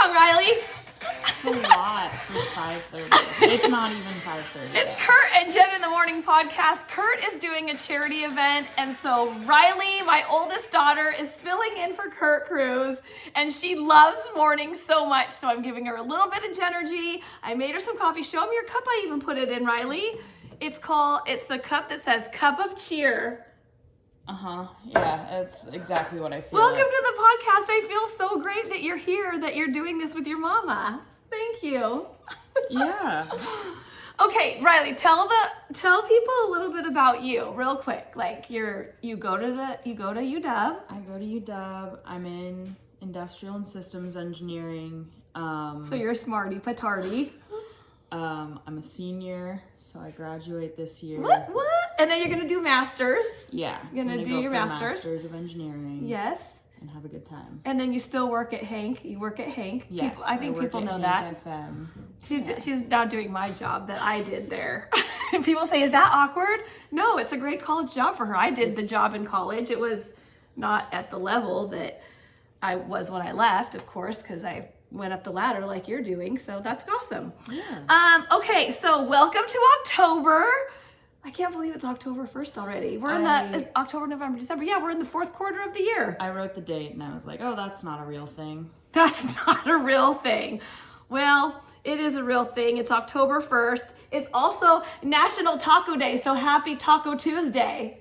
song, Ryley? It's a lot for 5:30. It's not even 5:30. It's Curt and Jen in the Morning podcast. Curt is doing a charity event, and so Ryley, my oldest daughter, is filling in for Curt Cruz, and she loves mornings so much, so I'm giving her a little bit of Genergy. I made her some coffee. Show me your cup. I even put it in, Ryley. It's the cup that says Cup of Cheer. Yeah, that's exactly what I feel. Welcome to the podcast. I feel so great that you're here, that you're doing this with your mama. Thank you. Yeah. Okay, Ryley, tell people a little bit about you, real quick. Like you go to UW. I go to UW. I'm in industrial and systems engineering. So you're a smarty patardy. I'm a senior, so I graduate this year. What? And then you're gonna do masters. Yeah. You're gonna do your masters. Masters of engineering. Yes. And have a good time. And then you still work at Hank. You work at Hank. Yes. I think people know that. FM. She's now doing my job that I did there. People say, is that awkward? No, it's a great college job for her. I did the job in college. It was not at the level that I was when I left, of course, because I went up the ladder like you're doing. So that's awesome. Yeah. Okay, so welcome to October. I can't believe it's October 1st already. It's October, November, December. Yeah, we're in the fourth quarter of the year. I wrote the date and I was like, oh, that's not a real thing. That's not a real thing. Well, it is a real thing. It's October 1st. It's also National Taco Day, so happy Taco Tuesday.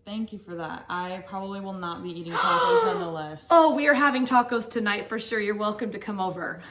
Thank you for that. I probably will not be eating tacos nonetheless. Oh, we are having tacos tonight for sure. You're welcome to come over.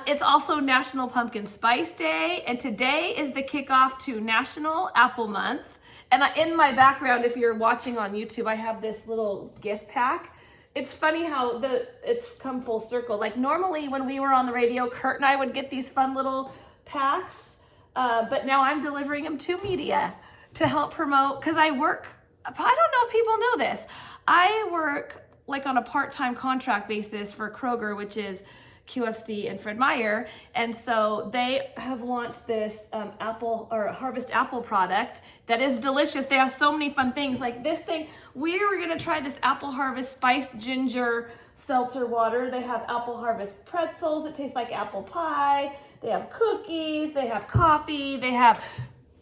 It's also National Pumpkin Spice Day, and today is the kickoff to National Apple Month. And in my background, if you're watching on YouTube, I have this little gift pack. It's funny how it's come full circle. Like normally when we were on the radio, Curt and I would get these fun little packs, but now I'm delivering them to media to help promote, because I don't know if people know this. I work like on a part-time contract basis for Kroger, which is QFC and Fred Meyer. And so they have launched this apple or harvest apple product that is delicious. They have so many fun things like this thing. We were going to try this apple harvest spiced ginger seltzer water. They have apple harvest pretzels. It tastes like apple pie. They have cookies. They have coffee. They have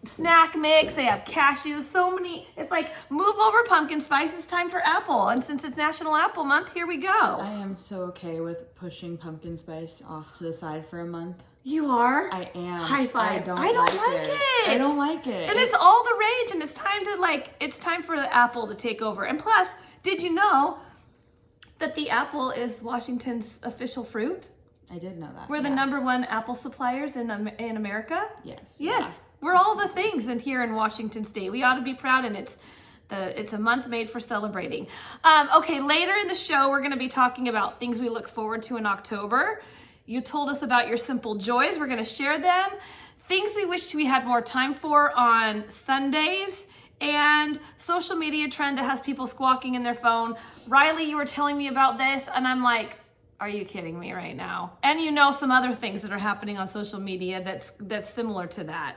snack mix, they have cashews, so many. It's like, move over pumpkin spice, it's time for apple. And since it's National Apple Month, here we go. I am so okay with pushing pumpkin spice off to the side for a month. You are? I am. High five. I don't like it. I don't like it. And it's all the rage, and it's time for the apple to take over. And plus, did you know that the apple is Washington's official fruit? I did know that. We're the number one apple suppliers in America? Yes. Yes. Yeah. We're all the things here in Washington State. We ought to be proud, and it's a month made for celebrating. Okay, later in the show, we're going to be talking about things we look forward to in October. You told us about your simple joys. We're going to share them. Things we wish we had more time for on Sundays, and social media trend that has people squawking in their phone. Ryley, you were telling me about this, and I'm like, are you kidding me right now? And you know some other things that are happening on social media that's similar to that.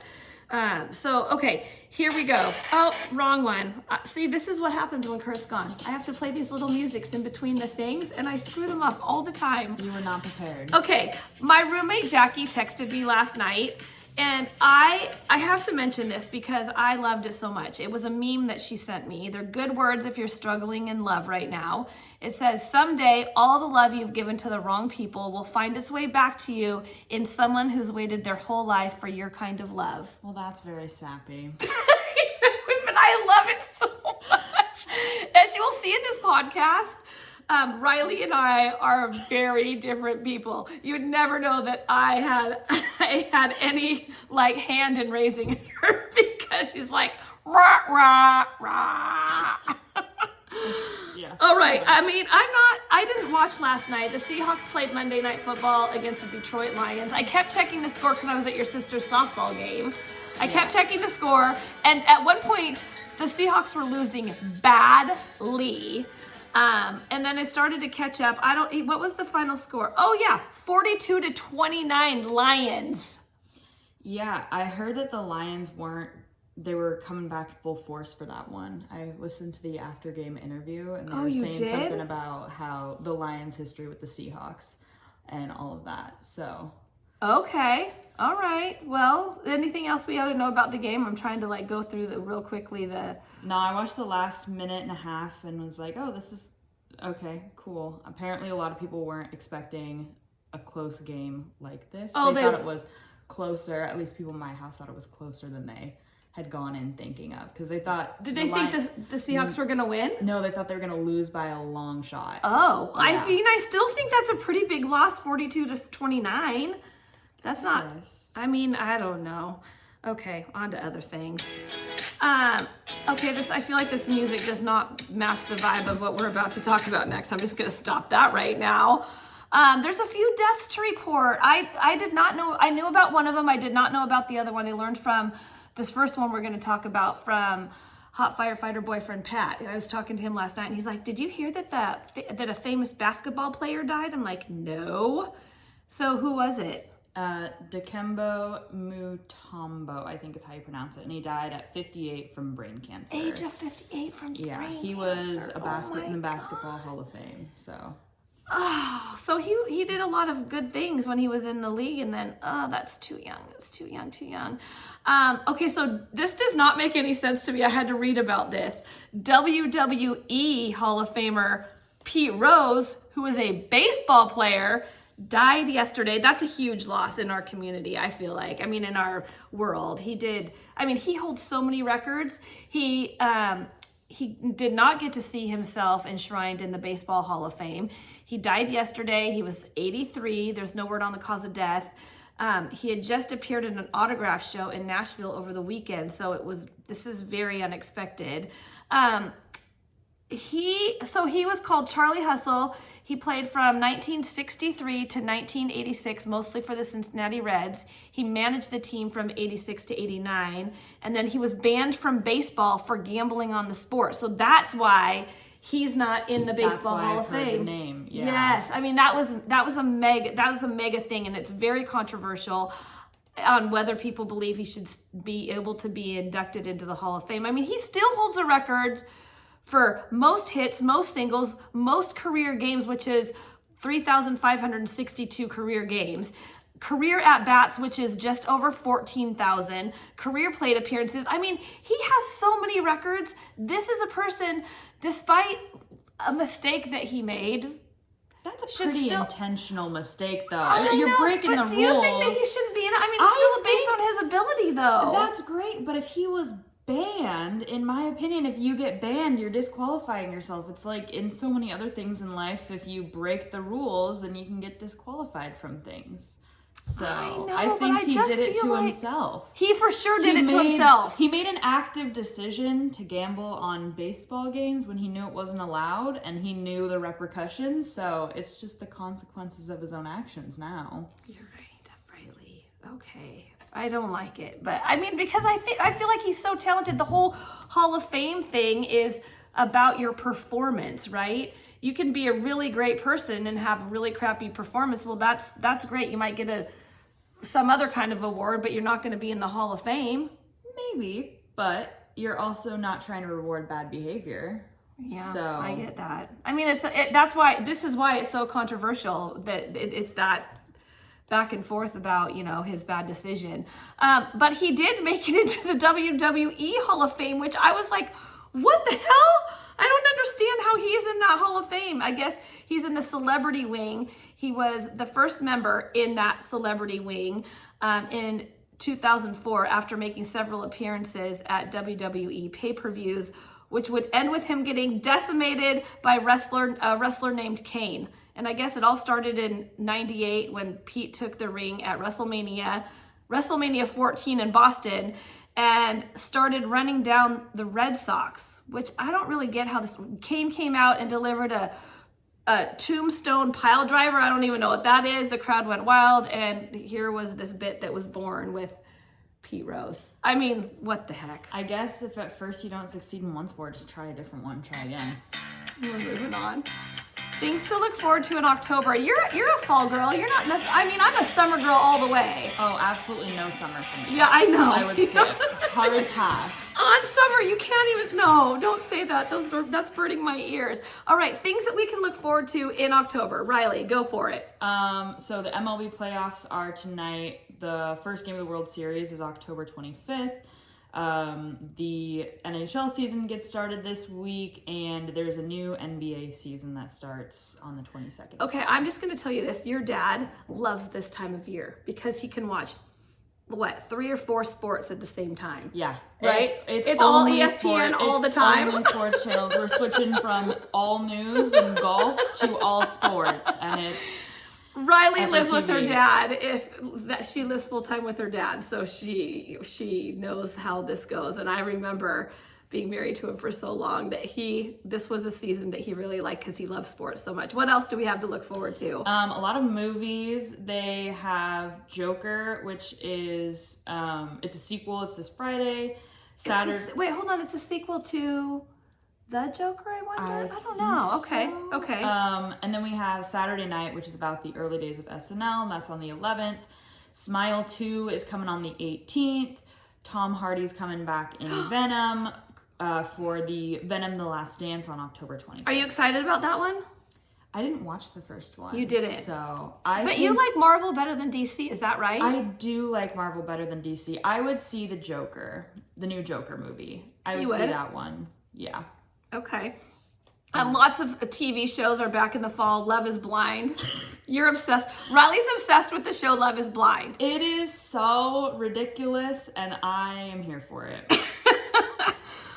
Okay, here we go. Oh, wrong one. See, this is what happens when Curt's gone. I have to play these little musics in between the things, and I screw them up all the time. You were not prepared. Okay, my roommate Jackie texted me last night, and I have to mention this because I loved it so much. It was a meme that she sent me. They're good words if you're struggling in love right now. It says, someday all the love you've given to the wrong people will find its way back to you in someone who's waited their whole life for your kind of love. Well, that's very sappy. But I love it so much. As you will see in this podcast, Ryley and I are very different people. You would never know that I had any like hand in raising her because she's like, rah, rah, rah. Yeah. All right. I mean, I didn't watch last night. The Seahawks played Monday Night Football against the Detroit Lions. I kept checking the score because I was at your sister's softball game. I kept checking the score, and at one point, the Seahawks were losing badly. And then I started to catch up. What was the final score? Oh yeah, 42-29 Lions. Yeah, I heard that the Lions they were coming back full force for that one. I listened to the after game interview, and they were saying something about how the Lions' history with the Seahawks. and all of that. So. Okay. All right. Well, anything else we ought to know about the game? I'm trying to like go through real quickly. No, I watched the last minute and a half and was like, oh, this is okay, cool. Apparently a lot of people weren't expecting a close game like this. They thought it was closer. At least people in my house thought it was closer than they had gone in thinking of, because they thought. Did they think the Seahawks were going to win? No, they thought they were going to lose by a long shot. Oh, yeah. I mean, I still think that's a pretty big loss, 42-29. That's not. Yes. I mean, I don't know. Okay, on to other things. Okay, I feel like this music does not match the vibe of what we're about to talk about next. I'm just going to stop that right now. There's a few deaths to report. I did not know. I knew about one of them. I did not know about the other one. I learned from this first one we're going to talk about from hot firefighter boyfriend Pat. I was talking to him last night, and he's like, "Did you hear that a famous basketball player died?" I'm like, "No." So who was it? Dikembe Mutombo, I think is how you pronounce it, and he died at 58 from brain cancer. Age of 58 from brain cancer. Yeah, he was in the Basketball Hall of Fame. So. Oh, so he did a lot of good things when he was in the league, and then that's too young. That's too young. Okay, so this does not make any sense to me. I had to read about this. WWE Hall of Famer Pete Rose, who is a baseball player, died yesterday. That's a huge loss in our community, I feel like. I mean, in our world. He holds so many records. He did not get to see himself enshrined in the Baseball Hall of Fame. He died yesterday. He was 83. There's no word on the cause of death. He had just appeared in an autograph show in Nashville over the weekend, so this is very unexpected. He was called Charlie Hustle. He played from 1963 to 1986, mostly for the Cincinnati Reds. He managed the team from 86 to 89, and then he was banned from baseball for gambling on the sport. So that's why he's not in the Baseball Hall of Fame. The name. Yeah. Yes, I mean that was a mega thing, and it's very controversial on whether people believe he should be able to be inducted into the Hall of Fame. I mean, he still holds the records for most hits, most singles, most career games, which is 3,562 career games. Career at-bats, which is just over 14,000. Career plate appearances. I mean, he has so many records. This is a person, despite a mistake that he made. That's a pretty intentional mistake, though. You're breaking the rules. Do you think that he shouldn't be in it? I mean, it's still based on his ability, though. That's great, but if he was banned, in my opinion, if you get banned, you're disqualifying yourself. It's like in so many other things in life, if you break the rules, then you can get disqualified from things. So I think he did it to himself. He for sure did it to himself. He made an active decision to gamble on baseball games when he knew it wasn't allowed, and he knew the repercussions. So it's just the consequences of his own actions now. You're right, Ryley. Okay. I don't like it, but I mean, because I feel like he's so talented. The whole Hall of Fame thing is about your performance, right? You can be a really great person and have a really crappy performance. Well, that's great. You might get some other kind of award, but you're not going to be in the Hall of Fame. Maybe, but you're also not trying to reward bad behavior. Yeah, so I get that. I mean, that's why it's so controversial that it's that back and forth about, his bad decision. But he did make it into the WWE Hall of Fame, which I was like, what the hell? I don't understand how he's in that Hall of Fame. I guess he's in the celebrity wing. He was the first member in that celebrity wing in 2004 after making several appearances at WWE pay-per-views, which would end with him getting decimated by a wrestler named Kane. And I guess it all started in 98 when Pete took the ring at WrestleMania 14 in Boston and started running down the Red Sox, which I don't really get how this. Kane came out and delivered a tombstone pile driver. I don't even know what that is. The crowd went wild, and here was this bit that was born with Pete Rose. I mean, what the heck? I guess if at first you don't succeed in one sport, just try a different one. Try again. We're moving on. Things to look forward to in October. You're a fall girl. You're not necessarily, I'm a summer girl all the way. Oh, absolutely no summer for me. Yeah, I know. I would skip. Hard pass. On summer, you can't even, no, don't say that. That's burning my ears. All right, things that we can look forward to in October. Ryley, go for it. So the MLB playoffs are tonight. The first game of the World Series is October 25th. The NHL season gets started this week, and there's a new NBA season that starts on the 22nd. Okay, I'm just going to tell you this. Your dad loves this time of year because he can watch, 3 or 4 sports at the same time. Yeah. Right? It's all ESPN all the time. Only sports channels. We're switching from all news and golf to all sports, and it's... Ryley lives with her dad. She lives full time with her dad, so she knows how this goes. And I remember being married to him for so long that this was a season that he really liked because he loves sports so much. What else do we have to look forward to? A lot of movies. They have Joker, which is it's a sequel. It's this Friday, Saturday. Wait, hold on. It's a sequel to The Joker, I wonder? I don't know. Okay. And then we have Saturday Night, which is about the early days of SNL, and that's on the 11th. Smile 2 is coming on the 18th. Tom Hardy's coming back in Venom for the Venom The Last Dance on October 25th. Are you excited about that one? I didn't watch the first one. You didn't. So But you like Marvel better than DC, is that right? I do like Marvel better than DC. I would see the Joker, the new Joker movie. I would see that one. Yeah. Okay. Lots of TV shows are back in the fall. Love is Blind. You're obsessed. Ryley's obsessed with the show Love is Blind. It is so ridiculous, and I am here for it.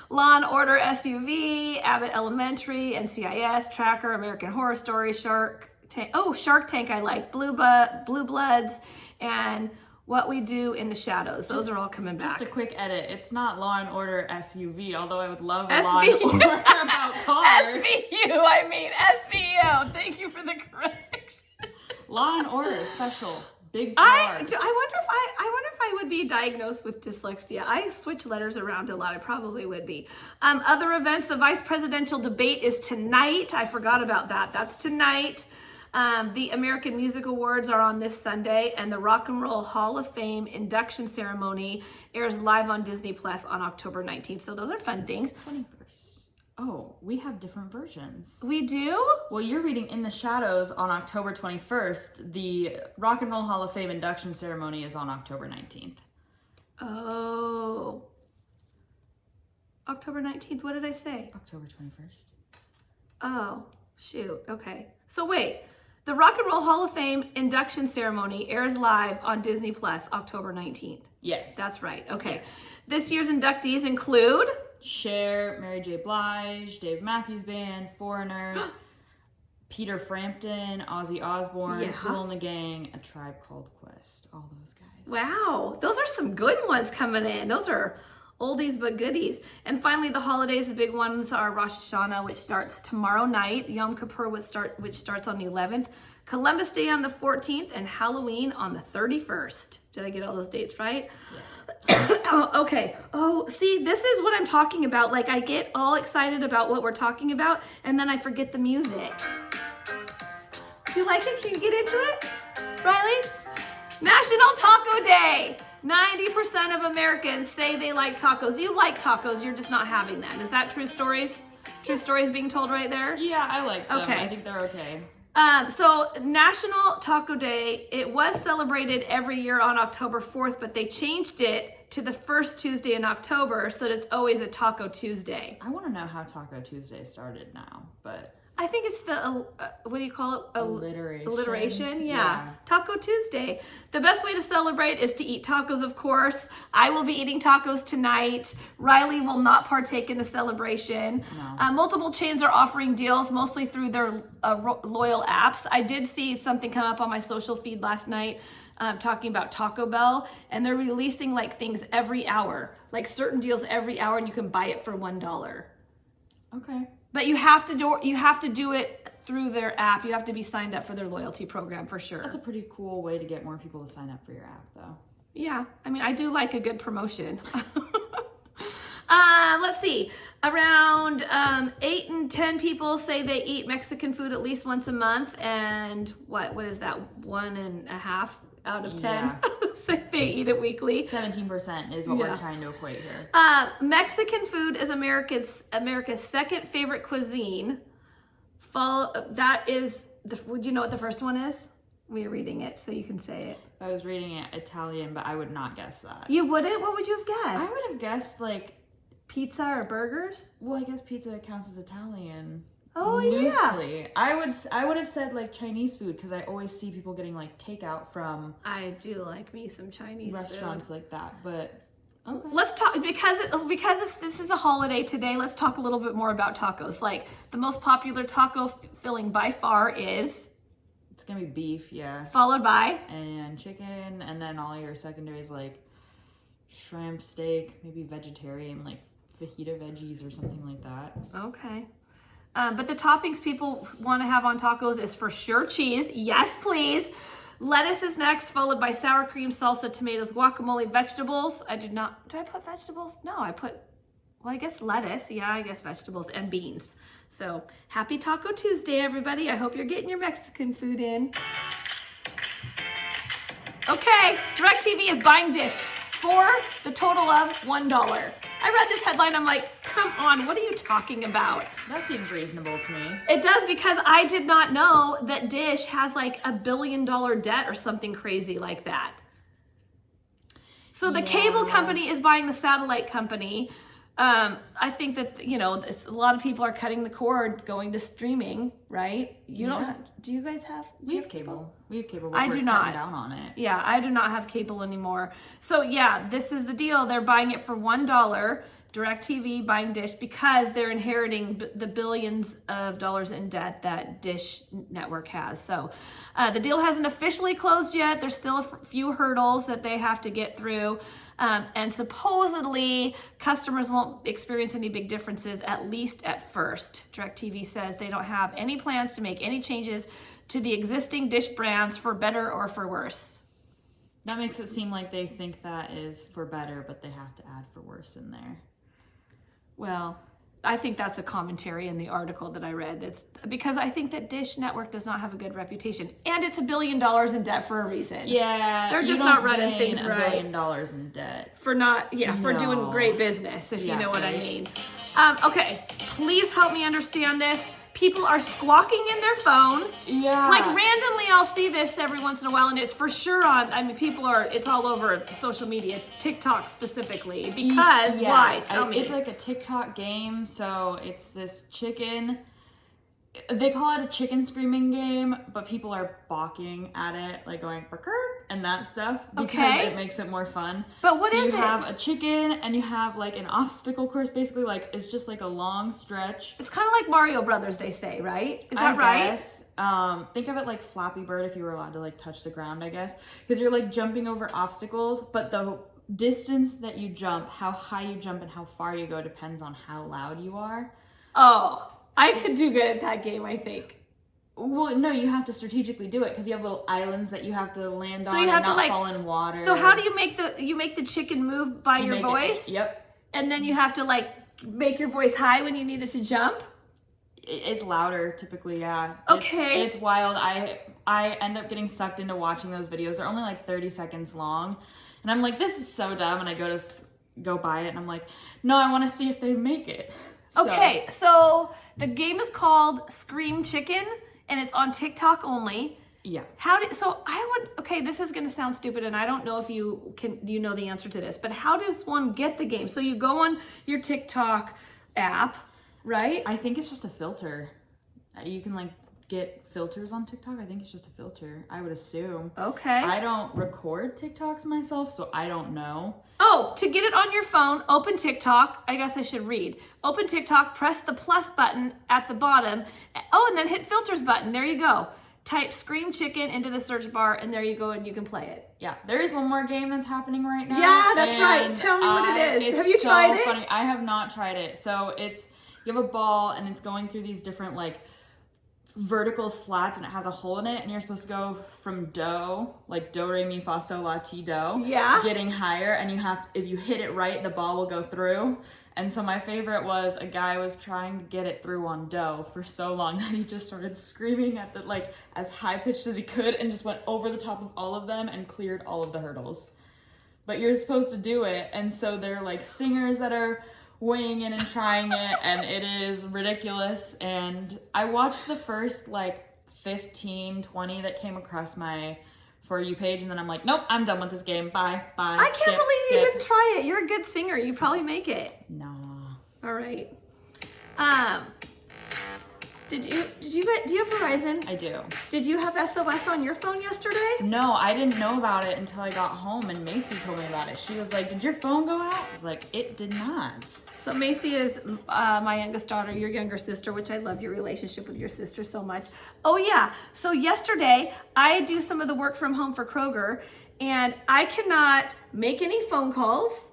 Law and Order SUV, Abbott Elementary, NCIS, Tracker, American Horror Story, Shark Tank. Oh, Shark Tank I like. Blue Bloods, and What We Do in the Shadows. Those are all coming back. Just a quick edit. It's not Law and Order SUV, although I would love a Law and Order about cars. SVU. Thank you for the correction. Law and Order special. Big cars. I wonder if I would be diagnosed with dyslexia. I switch letters around a lot. I probably would be. Other events, the vice presidential debate is tonight. I forgot about that. That's tonight. The American Music Awards are on this Sunday, and the Rock and Roll Hall of Fame induction ceremony airs live on Disney Plus on October 19th. So those are fun things. 21st. Oh, we have different versions. We do? Well, you're reading In the Shadows on October 21st. The Rock and Roll Hall of Fame induction ceremony is on October 19th. Oh. October 19th, what did I say? October 21st. Oh, shoot. Okay. So wait. The Rock and Roll Hall of Fame induction ceremony airs live on Disney Plus October 19th. Yes. That's right. Okay. Yes. This year's inductees include Cher, Mary J. Blige, Dave Matthews Band, Foreigner, Peter Frampton, Ozzy Osbourne, Kool and the Gang, A Tribe Called Quest. All those guys. Wow. Those are some good ones coming in. Those are oldies but goodies. And finally, the holidays, the big ones are Rosh Hashanah, which starts tomorrow night, Yom Kippur, which starts on the 11th, Columbus Day on the 14th, and Halloween on the 31st. Did I get all those dates right? Yes. Oh, okay. Oh, see, this is what I'm talking about. Like, I get all excited about what we're talking about, and then I forget the music. You like it? Can you get into it? Ryley? National Taco Day. 90% of Americans say they like tacos. You like tacos, you're just not having them. Is that true stories? True stories being told right there? Yeah, I like them. Okay. I think they're okay. So National Taco Day, it was celebrated every year on October 4th, but they changed it to the first Tuesday in October so that it's always a Taco Tuesday. I want to know how Taco Tuesday started now, but... I think it's the, what do you call it? Alliteration. Alliteration, yeah. Taco Tuesday. The best way to celebrate is to eat tacos, of course. I will be eating tacos tonight. Ryley will not partake in the celebration. No. Multiple chains are offering deals, mostly through their loyal apps. I did see something come up on my social feed last night talking about Taco Bell, and they're releasing like things every hour, like certain deals every hour, and you can buy it for $1. Okay. But you have to do it through their app. You have to be signed up for their loyalty program for sure. That's a pretty cool way to get more people to sign up for your app, though. Yeah, I mean, I do like a good promotion. Let's see. Around 8 and 10 people say they eat Mexican food at least once a month, and what is that? 1.5 out of 10 say they eat it weekly. 17% is what we're trying to equate here. Mexican food is America's second favorite cuisine. Would you know what the first one is? We're reading it, so you can say it. I was reading it Italian, but I would not guess that. You wouldn't? What would you have guessed? I would have guessed like pizza or burgers. Well, I guess pizza counts as Italian. Oh, loosely. yeah. I would have said like Chinese food because I always see people getting like takeout from. I do like me some Chinese restaurants food. like that, but okay. Let's talk because this is a holiday today. Let's talk a little bit more about tacos. Like the most popular taco filling by far is. It's gonna be beef, yeah. Followed by and chicken, and then all your secondaries like shrimp, steak, maybe vegetarian like fajita veggies or something like that. Okay. But the toppings people want to have on tacos is for sure cheese. Yes, please. Lettuce is next, followed by sour cream, salsa, tomatoes, guacamole, vegetables. Did I put vegetables? No, I guess lettuce. Yeah, I guess vegetables and beans. So happy Taco Tuesday, everybody. I hope you're getting your Mexican food in. Okay, DirecTV is buying Dish for the total of $1. I read this headline, I'm like, come on, what are you talking about? That seems reasonable to me. It does, because I did not know that Dish has like $1 billion debt or something crazy like that. So the cable company is buying the satellite company. I think that, a lot of people are cutting the cord going to streaming, right? Do you guys have? We have cable. We have cable. I do not. Cutting down on it. Yeah, I do not have cable anymore. So yeah, this is the deal. They're buying it for $1. DirecTV buying Dish because they're inheriting the billions of dollars in debt that Dish Network has. So the deal hasn't officially closed yet. There's still a few hurdles that they have to get through. And supposedly customers won't experience any big differences, at least at first. DirecTV says they don't have any plans to make any changes to the existing Dish brands for better or for worse. That makes it seem like they think that is for better, but they have to add for worse in there. Well, I think that's a commentary in the article that I read. It's because I think that Dish Network does not have a good reputation, and it's $1 billion in debt for a reason. Yeah, they're just not running things right. $1 billion in debt for doing great business, if you know what I mean. Okay, please help me understand this. People are squawking in their phone. Yeah. Like randomly I'll see this every once in a while, and it's for sure it's all over social media, TikTok specifically. Because why? Tell me. It's like a TikTok game, so it's this chicken. They call it a chicken screaming game, but people are balking at it, like going "Curt" and that stuff because it makes it more fun. But what is it? So you have a chicken and you have like an obstacle course, basically like it's just like a long stretch. It's kind of like Mario Brothers, they say, right? Is that right? I guess. Think of it like Flappy Bird if you were allowed to like touch the ground, I guess, because you're like jumping over obstacles, but the distance that you jump, how high you jump, and how far you go depends on how loud you are. Oh. I could do good at that game, I think. Well, no, you have to strategically do it because you have little islands that you have to land on you have and not to, fall in water. So how do you make the chicken move by your voice? Yep. And then you have to like make your voice high when you need it to jump? It's louder typically, yeah. Okay. It's wild. I end up getting sucked into watching those videos. They're only like 30 seconds long. And I'm like, this is so dumb. And I go buy it and I'm like, no, I want to see if they make it. Okay, so the game is called Scream Chicken, and it's on TikTok only. Yeah. This is going to sound stupid, and I don't know if you know the answer to this, but how does one get the game? So you go on your TikTok app, right? I think it's just a filter. You can like get filters on TikTok. I think it's just a filter, I would assume. Okay. I don't record TikToks myself, so I don't know. Oh, to get it on your phone, open TikTok. I guess I should read. Open TikTok, press the plus button at the bottom. Oh, and then hit filters button. There you go. Type Scream Chicken into the search bar, and there you go, and you can play it. Yeah, there is one more game that's happening right now. Yeah, that's right. Tell me what it is. Have you tried it? Funny. I have not tried it. So you have a ball, and it's going through these different like vertical slats and it has a hole in it, and you're supposed to go from do, like do, re, mi, fa, sol, la, ti, do. Yeah. Getting higher, and if you hit it right, the ball will go through. And so my favorite was a guy was trying to get it through on do for so long that he just started screaming at the, like, as high pitched as he could, and just went over the top of all of them and cleared all of the hurdles. But you're supposed to do it, and so they're like singers that are weighing in and trying it, and it is ridiculous. And I watched the first like 15, 20 that came across my For You page, and then I'm like, nope, I'm done with this game. Bye. I can't believe you didn't try it. You're a good singer. You probably make it. No. All right. Do you have Verizon? I do. Did you have SOS on your phone yesterday? No, I didn't know about it until I got home, and Macy told me about it. She was like, did your phone go out? I was like, it did not. So Macy is my youngest daughter, your younger sister, which I love your relationship with your sister so much. Oh yeah, so yesterday I do some of the work from home for Kroger, and I cannot make any phone calls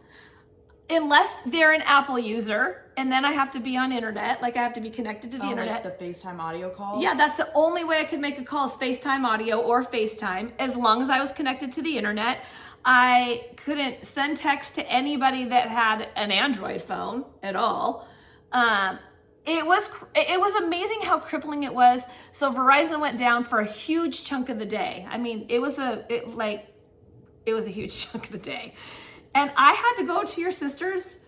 unless they're an Apple user, and then I have to be on internet, like I have to be connected to the internet. Like the FaceTime audio calls? Yeah, that's the only way I could make a call is FaceTime audio or FaceTime, as long as I was connected to the internet. I couldn't send text to anybody that had an Android phone at all. It was amazing how crippling it was. So Verizon went down for a huge chunk of the day. I mean, it was a huge chunk of the day. And I had to go to your sister's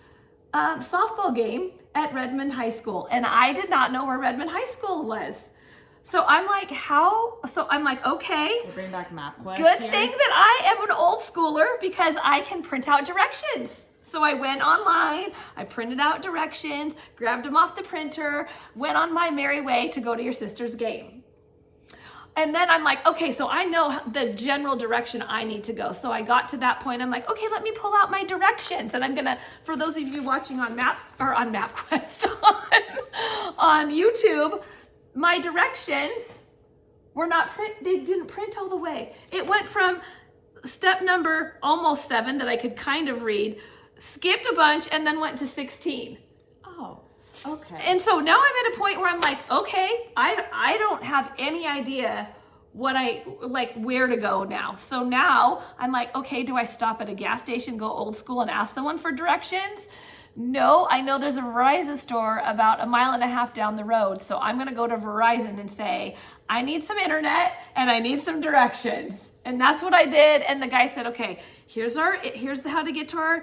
softball game at Redmond High School. And I did not know where Redmond High School was. So I'm like, how? So I'm like, okay. We'll bring back MapQuest Good here. thing that I am an old schooler because I can print out directions. So I went online, I printed out directions, grabbed them off the printer, went on my merry way to go to your sister's game. And then I'm like, okay, so I know the general direction I need to go. So I got to that point. I'm like, okay, let me pull out my directions. And I'm gonna, for those of you watching on MapQuest on YouTube, my directions were not they didn't print all the way. It went from step number almost 7 that I could kind of read, skipped a bunch, and then went to 16. Oh, okay. And so now I'm at a point where I'm like, okay, I don't have any idea where to go now. So now I'm like, okay, do I stop at a gas station, go old school, and ask someone for directions? No, I know there's a Verizon store about 1.5 miles down the road. So I'm going to go to Verizon and say, I need some internet and I need some directions. And that's what I did. And the guy said, okay, here's how to get to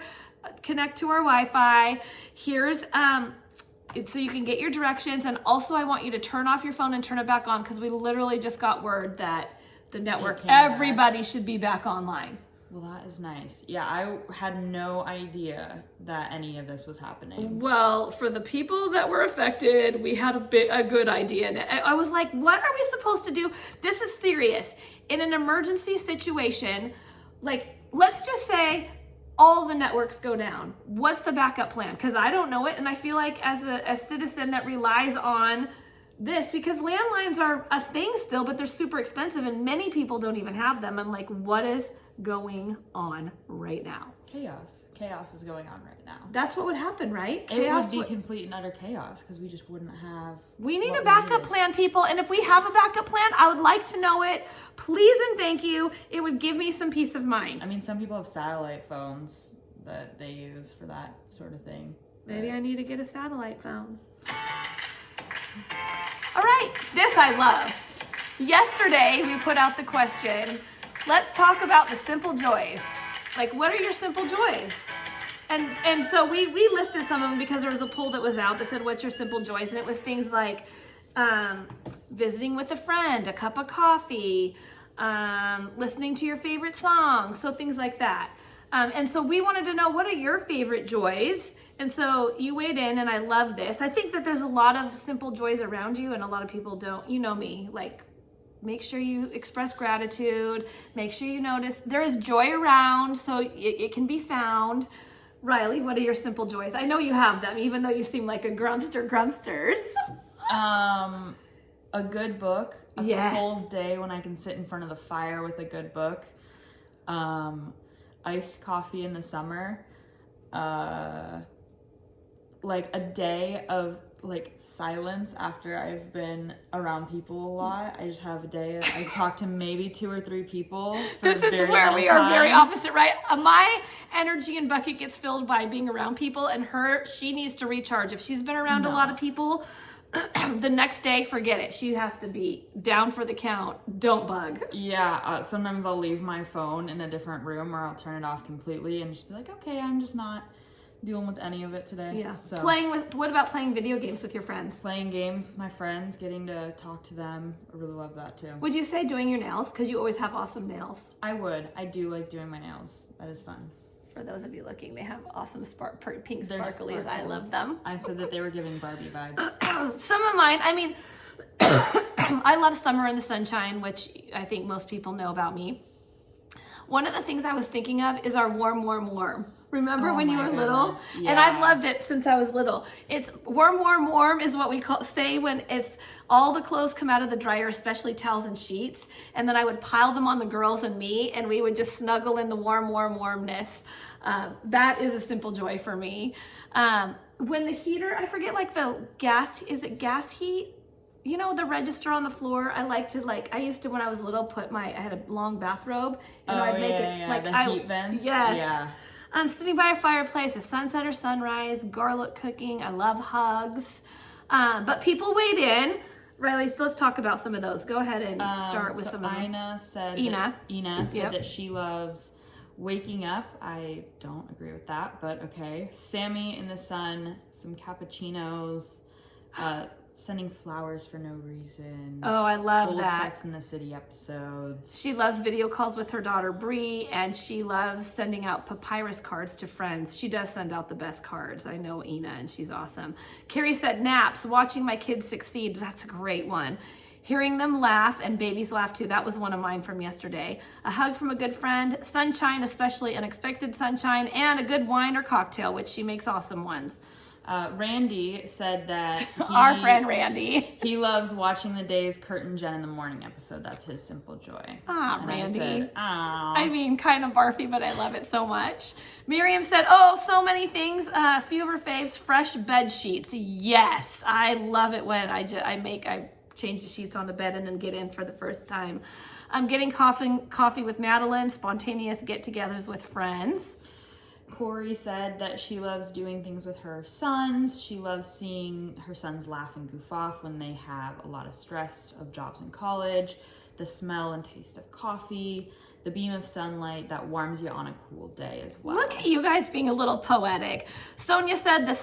connect to our Wi-Fi. Here's, so you can get your directions. And also I want you to turn off your phone and turn it back on, because we literally just got word that the network, everybody should be back online. Well, that is nice. Yeah, I had no idea that any of this was happening. Well, for the people that were affected, we had a good idea. And I was like, what are we supposed to do? This is serious. In an emergency situation, like, let's just say all the networks go down. What's the backup plan? Because I don't know it. And I feel like as a citizen that relies on this, because landlines are a thing still, but they're super expensive and many people don't even have them. I'm like, what is going on right now? Chaos is going on right now. That's what would happen, right? It would be complete and utter chaos, because we just wouldn't have. We need a backup plan, people. And if we have a backup plan, I would like to know it. Please and thank you. It would give me some peace of mind. I mean, some people have satellite phones that they use for that sort of thing. Maybe I need to get a satellite phone. All right, this I love. Yesterday, we put out the question, let's talk about the simple joys. Like, what are your simple joys? And so we listed some of them because there was a poll that was out that said, what's your simple joys? And it was things like visiting with a friend, a cup of coffee, listening to your favorite song, so things like that. And so we wanted to know, what are your favorite joys? And so you weighed in, and I love this. I think that there's a lot of simple joys around you, and a lot of people don't. You know me, like, make sure you express gratitude. Make sure you notice there is joy around, so it can be found. Ryley, what are your simple joys? I know you have them, even though you seem like a grumsters. A good book. Yes. A whole day when I can sit in front of the fire with a good book. Iced coffee in the summer. Like a day of like silence after I've been around people a lot. I just have a day. I talk to maybe 2 or 3 people. This is where we are very opposite, right? My energy and bucket gets filled by being around people, and she needs to recharge. If she's been around a lot of people, the next day, forget it. She has to be down for the count. Don't bug. Yeah, sometimes I'll leave my phone in a different room, or I'll turn it off completely and just be like, okay, I'm just not dealing with any of it today. Yeah. So what about playing video games with your friends? Playing games with my friends, getting to talk to them. I really love that too. Would you say doing your nails? Because you always have awesome nails. I would. I do like doing my nails. That is fun. For those of you looking, they have awesome pink sparklies. I love them. I said that they were giving Barbie vibes. Some of mine, I mean, I love summer and the sunshine, which I think most people know about me. One of the things I was thinking of is our warm. Remember when you were little? Yeah. And I've loved it since I was little. It's warm is what we say when it's all the clothes come out of the dryer, especially towels and sheets. And then I would pile them on the girls and me, and we would just snuggle in the warmness. That is a simple joy for me. When the heater, I forget, like the gas, is it gas heat? You know, the register on the floor. I used to, when I was little, I had a long bathrobe, and I'd make it like the heat vents. Yes. Yeah. I'm sitting by a fireplace, a sunset or sunrise, garlic cooking. I love hugs. But people weighed in. Ryley, so let's talk about some of those. Go ahead and start with some of them. Ina said that she loves waking up. I don't agree with that, but okay. Sammy in the sun, some cappuccinos, sending flowers for no reason. Oh, I love old that. Sex in the City episodes. She loves video calls with her daughter Bree, and she loves sending out papyrus cards to friends. She does send out the best cards. I know Ina, and she's awesome. Carrie said naps, watching my kids succeed. That's a great one. Hearing them laugh, and babies laugh too. That was one of mine from yesterday. A hug from a good friend, sunshine, especially unexpected sunshine, and a good wine or cocktail, which she makes awesome ones. Randy said that our friend Randy, he loves watching the Days Curt and Jen in the morning episode. That's his simple joy. Randy. I said, I mean, kind of barfy, but I love it so much. Miriam said, oh, so many things. A few of her faves, fresh bed sheets. Yes, I love it when I change the sheets on the bed and then get in for the first time. I'm getting coffee with Madeline, spontaneous get-togethers with friends. Corey said that she loves doing things with her sons. She loves seeing her sons laugh and goof off when they have a lot of stress of jobs in college, the smell and taste of coffee, the beam of sunlight that warms you on a cool day as well. Look at you guys being a little poetic. Sonia said the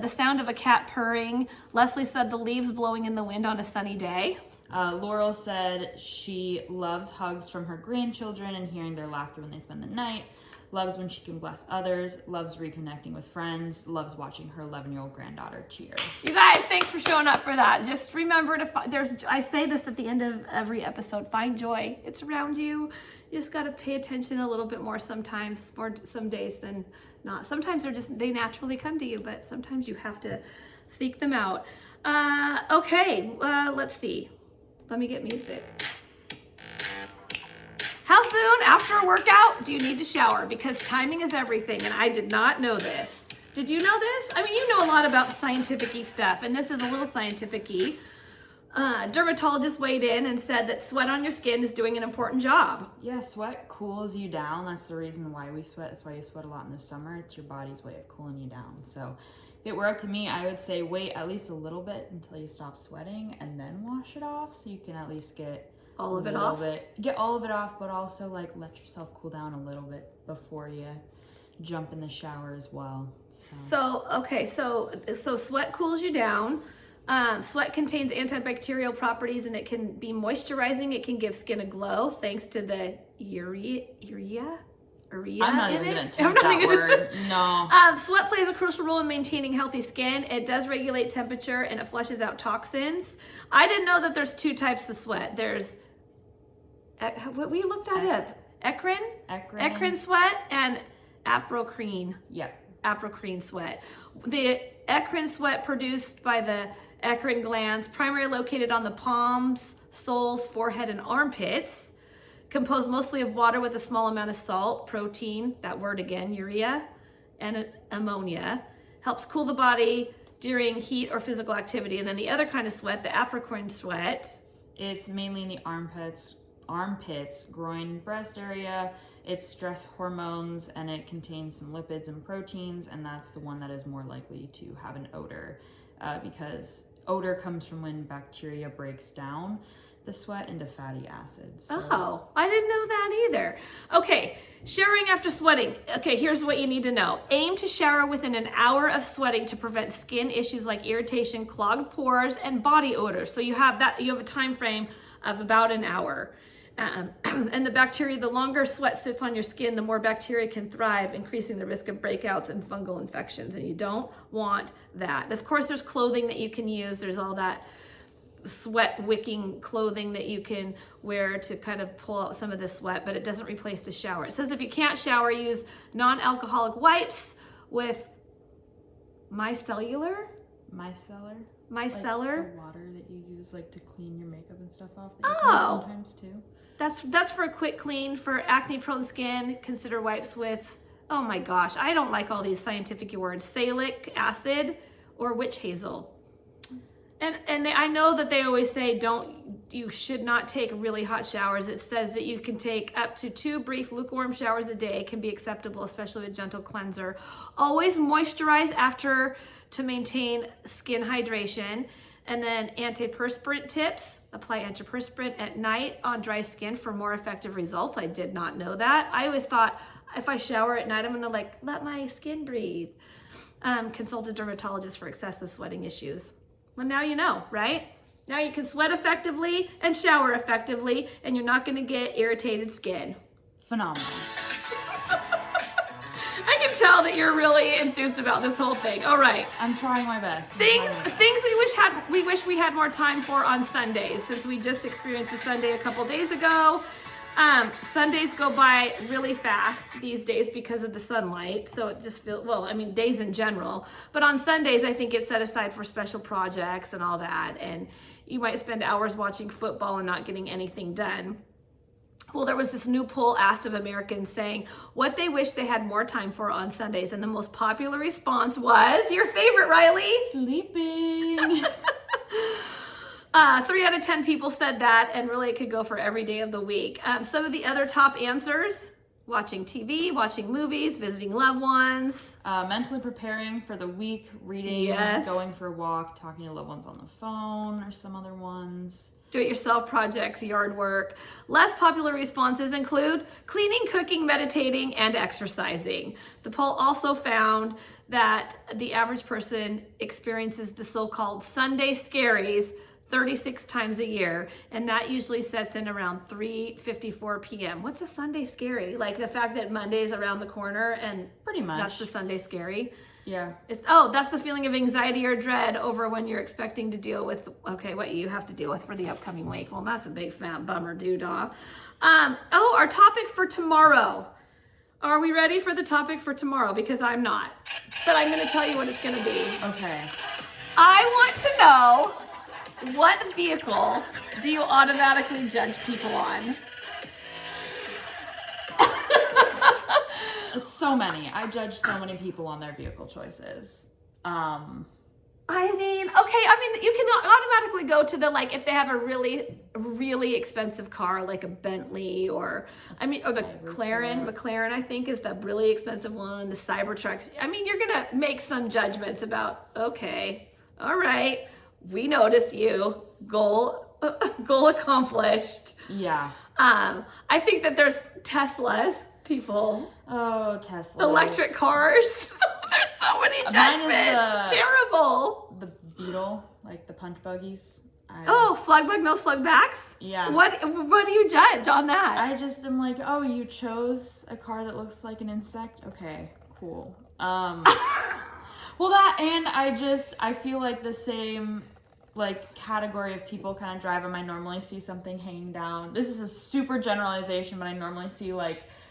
sound of a cat purring. Leslie said the leaves blowing in the wind on a sunny day. Laurel said she loves hugs from her grandchildren and hearing their laughter when they spend the night. Loves when she can bless others, loves reconnecting with friends, loves watching her 11-year-old granddaughter cheer. You guys, thanks for showing up for that. Just remember I say this at the end of every episode, find joy. It's around you. You just got to pay attention a little bit more sometimes, more some days than not. Sometimes they naturally come to you, but sometimes you have to seek them out. Let's see. Let me get music. How soon after a workout do you need to shower? Because timing is everything, and I did not know this. Did you know this? I mean, you know a lot about scientific-y stuff, and this is a little scientific-y. Dermatologist weighed in and said that sweat on your skin is doing an important job. Yeah, sweat cools you down. That's the reason why we sweat. That's why you sweat a lot in the summer. It's your body's way of cooling you down. So if it were up to me, I would say wait at least a little bit until you stop sweating and then wash it off so you can at least get all of it off. Get all of it off, but also like let yourself cool down a little bit before you jump in the shower as well. So sweat cools you down. Sweat contains antibacterial properties, and it can be moisturizing. It can give skin a glow thanks to the urea. I'm not even gonna attempt that word. No. Sweat plays a crucial role in maintaining healthy skin. It does regulate temperature, and it flushes out toxins. I didn't know that there's 2 types of sweat. There's we looked that up. Eccrine sweat and apocrine. Yep. Apocrine sweat. The eccrine sweat produced by the eccrine glands, primarily located on the palms, soles, forehead, and armpits, composed mostly of water with a small amount of salt, protein, that word again, urea, and ammonia. Helps cool the body, during heat or physical activity. And then the other kind of sweat, the apocrine sweat. It's mainly in the armpits, groin, breast area. It's stress hormones, and it contains some lipids and proteins, and that's the one that is more likely to have an odor because odor comes from when bacteria breaks down the sweat into fatty acids. So. Oh, I didn't know that either. Okay, showering after sweating. Okay, here's what you need to know. Aim to shower within an hour of sweating to prevent skin issues like irritation, clogged pores, and body odor. So you have a time frame of about an hour. And the longer sweat sits on your skin, the more bacteria can thrive, increasing the risk of breakouts and fungal infections. And you don't want that. Of course, there's clothing that you can use. There's all that sweat wicking clothing that you can wear to kind of pull out some of the sweat, but it doesn't replace the shower. It says if you can't shower, use non-alcoholic wipes with micellar. Like the water that you use like to clean your makeup and stuff off that you can use sometimes too. That's for a quick clean. For acne prone skin, consider wipes with, oh my gosh, I don't like all these scientific words, salicylic acid or witch hazel. And I know that they always say you should not take really hot showers. It says that you can take up to 2 brief lukewarm showers a day can be acceptable, especially with gentle cleanser. Always moisturize after to maintain skin hydration. And then antiperspirant tips, apply antiperspirant at night on dry skin for more effective results. I did not know that. I always thought if I shower at night, I'm gonna let my skin breathe. Consult a dermatologist for excessive sweating issues. Well, now you know, right? Now you can sweat effectively and shower effectively, and you're not gonna get irritated skin. Phenomenal. I can tell that you're really enthused about this whole thing. All right. I'm trying my best. Things we wish we had more time for on Sundays, since we just experienced a Sunday a couple days ago. Sundays go by really fast these days because of the sunlight. So it just feels, days in general. But on Sundays, I think it's set aside for special projects and all that. And you might spend hours watching football and not getting anything done. Well, there was this new poll asked of Americans saying what they wish they had more time for on Sundays. And the most popular response was your favorite, Ryley. Sleeping. 3 out of 10 people said that, and really it could go for every day of the week. Some of the other top answers: watching TV, watching movies, visiting loved ones. Mentally preparing for the week, reading, yes. Going for a walk, talking to loved ones on the phone, or some other ones. Do-it-yourself projects, yard work. Less popular responses include cleaning, cooking, meditating, and exercising. The poll also found that the average person experiences the so-called Sunday scaries 36 times a year, and that usually sets in around 3:54 p.m. What's a Sunday scary? Like the fact that Monday's around the corner, and pretty much that's the Sunday scary. Yeah. That's the feeling of anxiety or dread over when you're expecting to deal with, what you have to deal with for the upcoming week. Well, that's a big fat bummer, doodah. Our topic for tomorrow. Are we ready for the topic for tomorrow? Because I'm not. But I'm going to tell you what it's going to be. Okay. I want to know, what vehicle do you automatically judge people on? So many. I judge so many people on their vehicle choices. You can automatically go to if they have a really, really expensive car, like a Bentley or the McLaren, I think is the really expensive one, the Cybertrucks. You're going to make some judgments about, okay, all right, we notice you, goal accomplished. Yeah. I think that there's Teslas, people. Oh, Teslas. Electric cars. There's so many judgments. Terrible. The Beetle, like the punch buggies. Slug bug, no slug backs? Yeah. What do you judge on that? I just am like, oh, you chose a car that looks like an insect? Okay, cool. Well, that, and I feel like the same category of people kind of drive them. I normally see something hanging down. This is a super generalization, but I normally see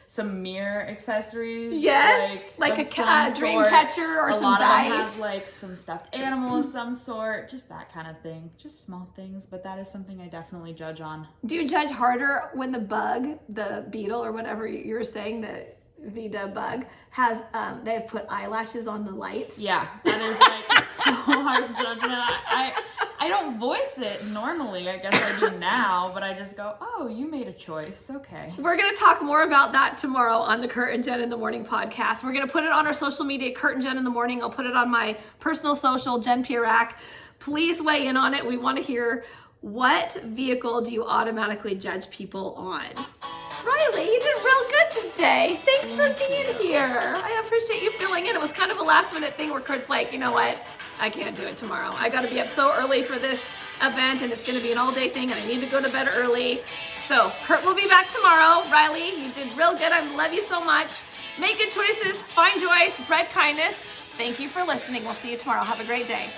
some mirror accessories. Yes, like a dream catcher or some dice. A lot of them have some stuffed animal of some sort, just that kind of thing. Just small things, but that is something I definitely judge on. Do you judge harder when the bug, the beetle or whatever you were saying, that Vida Bug has they've put eyelashes on the lights. Yeah, that is like so hard judgment. I don't voice it normally. I guess I do now, but I just go, oh, you made a choice. Okay. We're going to talk more about that tomorrow on the Curt and Jen in the Morning podcast. We're going to put it on our social media, Curt and Jen in the Morning. I'll put it on my personal social, Jen Pierak. Please weigh in on it. We want to hear, what vehicle do you automatically judge people on? Ryley, you did real good today. Thanks for being here. I appreciate you filling in. It was kind of a last minute thing where Curt's like, you know what? I can't do it tomorrow. I got to be up so early for this event, and it's going to be an all day thing, and I need to go to bed early. So Curt will be back tomorrow. Ryley, you did real good. I love you so much. Make good choices, find joy, spread kindness. Thank you for listening. We'll see you tomorrow. Have a great day.